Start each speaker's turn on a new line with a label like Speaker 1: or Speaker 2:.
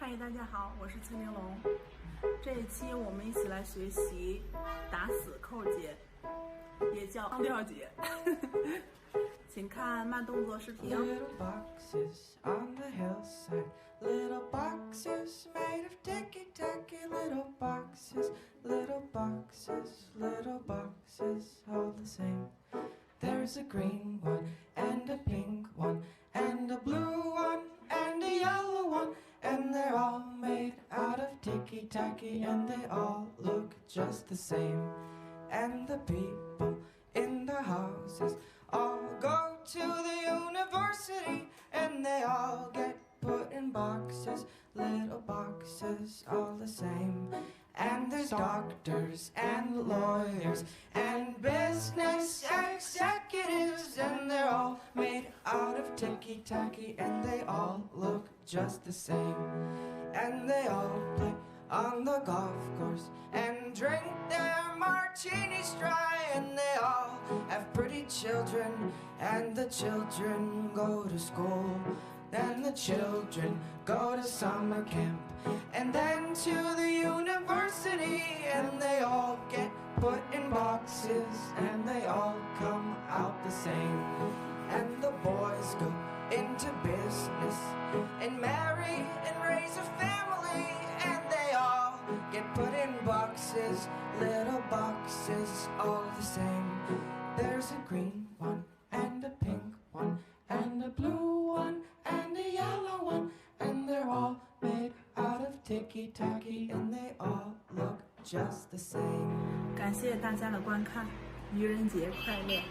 Speaker 1: 嗨，大家好，我是崔玲珑。这一期我们一起来学习打死扣节，也叫双调节。请看慢动作视频。
Speaker 2: Little boxes on the hillside, little boxes made of ticky-tacky, little boxes, little boxes, little boxes, all the same. There's a green one, and a pink one, and a blue one, and a yellow one, and they're all made out of ticky-tacky, and they all look just the same. And the people in the houses all go to the university, and they all get put in boxes, little boxes, all the same. And there's doctors and lawyers and business executives, and they're all made out of ticky-tacky, and they all look just the same. And they all play on the golf course and drink their martinis dry, and they all have pretty children, and the children go to school, and the children go to summer camp, and then to the university, and they all get put in boxes, and they all come out the same. And the boys go into business and marry and raise a family, and they all get put in boxes, little boxes, all the same. There's a green one, and a pink one, and a blue one, and a yellow one, and they're all made out of ticky-tacky, and they all look just the same.
Speaker 1: 感谢大家的观看，愚人节快乐！